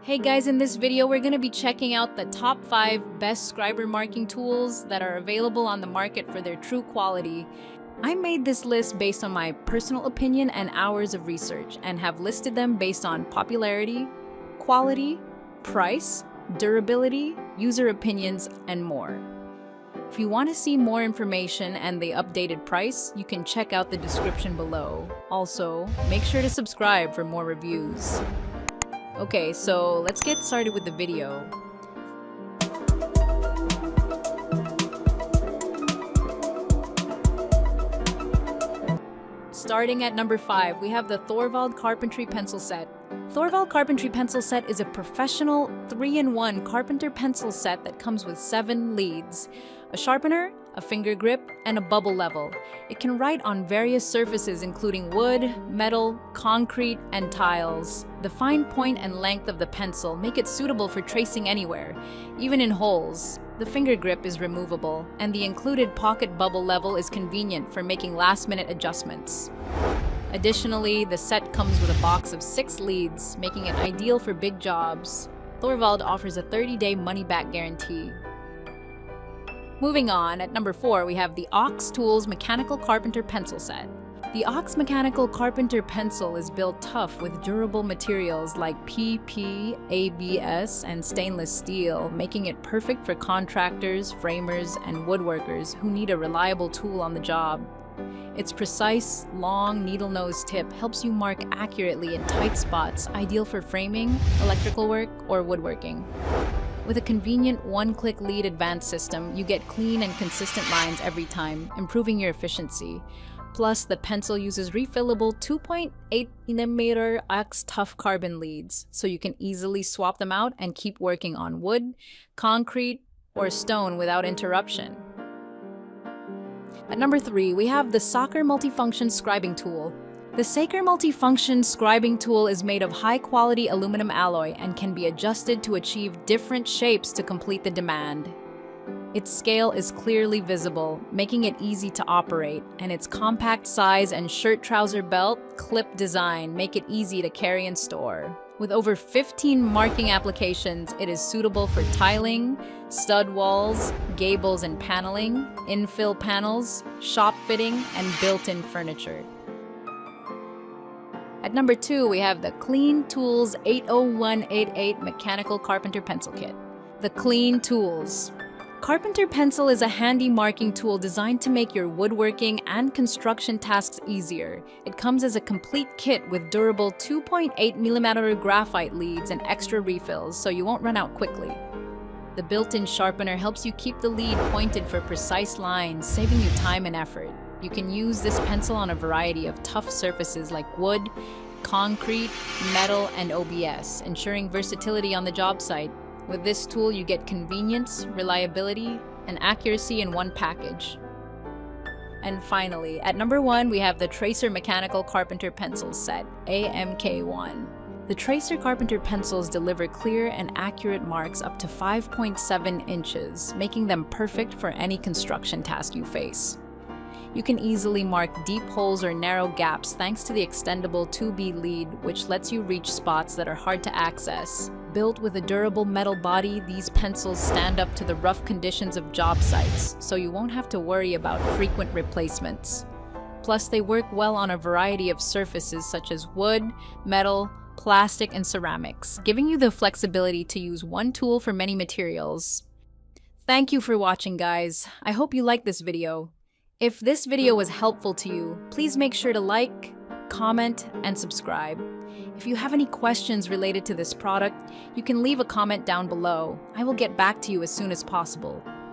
Hey guys, in this video we're going to be checking out the top 5 best scriber marking tools that are available on the market for their true quality. I made this list based on my personal opinion and hours of research, and have listed them based on popularity, quality, price, durability, user opinions, and more. If you want to see more information and the updated price, you can check out the description below. Also, make sure to subscribe for more reviews. Okay, so let's get started with the video. Starting at number 5, we have the THORVALD Carpentry Pencil Set. THORVALD Carpentry Pencil Set is a professional 3-in-1 Carpenter pencil set that comes with 7 leads, a sharpener, a finger grip, and a bubble level. It can write on various surfaces including wood, metal, concrete, and tiles. The fine point and length of the pencil make it suitable for tracing anywhere, even in holes. The finger grip is removable, and the included pocket bubble level is convenient for making last-minute adjustments. Additionally, the set comes with a box of 6 leads, making it ideal for big jobs. THORVALD offers a 30-day money-back guarantee. Moving on, at number 4, we have the Ox Tools Mechanical Carpenter Pencil Set. The Ox Mechanical Carpenter Pencil is built tough with durable materials like PP, ABS, and stainless steel, making it perfect for contractors, framers, and woodworkers who need a reliable tool on the job. Its precise, long needle nose tip helps you mark accurately in tight spots, ideal for framing, electrical work, or woodworking. With a convenient one-click lead advanced system, you get clean and consistent lines every time, improving your efficiency. Plus, the pencil uses refillable 2.8mm Ox tough carbon leads, so you can easily swap them out and keep working on wood, concrete, or stone without interruption. At number 3, we have the Saker Multifunction Scribing Tool. The Saker Multifunction Scribing Tool is made of high-quality aluminum alloy and can be adjusted to achieve different shapes to complete the demand. Its scale is clearly visible, making it easy to operate, and its compact size and shirt-trouser belt clip design make it easy to carry and store. With over 15 marking applications, it is suitable for tiling, stud walls, gables and paneling, infill panels, shop fitting, and built-in furniture. At number 2, we have the KLEIN Tools 80188 Mechanical Carpenter Pencil Kit. The KLEIN Tools. Carpenter pencil is a handy marking tool designed to make your woodworking and construction tasks easier. It comes as a complete kit with durable 2.8mm graphite leads and extra refills, so you won't run out quickly. The built-in sharpener helps you keep the lead pointed for precise lines, saving you time and effort. You can use this pencil on a variety of tough surfaces like wood, concrete, metal, and OBS, ensuring versatility on the job site. With this tool, you get convenience, reliability, and accuracy in one package. And finally, at number 1, we have the Tracer Mechanical Carpenter Pencil Set, AMK1. The Tracer Carpenter pencils deliver clear and accurate marks up to 5.7 inches, making them perfect for any construction task you face. You can easily mark deep holes or narrow gaps thanks to the extendable 2B lead, which lets you reach spots that are hard to access. Built with a durable metal body, these pencils stand up to the rough conditions of job sites, so you won't have to worry about frequent replacements. Plus, they work well on a variety of surfaces such as wood, metal, plastic, and ceramics, giving you the flexibility to use one tool for many materials. Thank you for watching, guys. I hope you liked this video. If this video was helpful to you, please make sure to like, comment, and subscribe. If you have any questions related to this product, you can leave a comment down below. I will get back to you as soon as possible.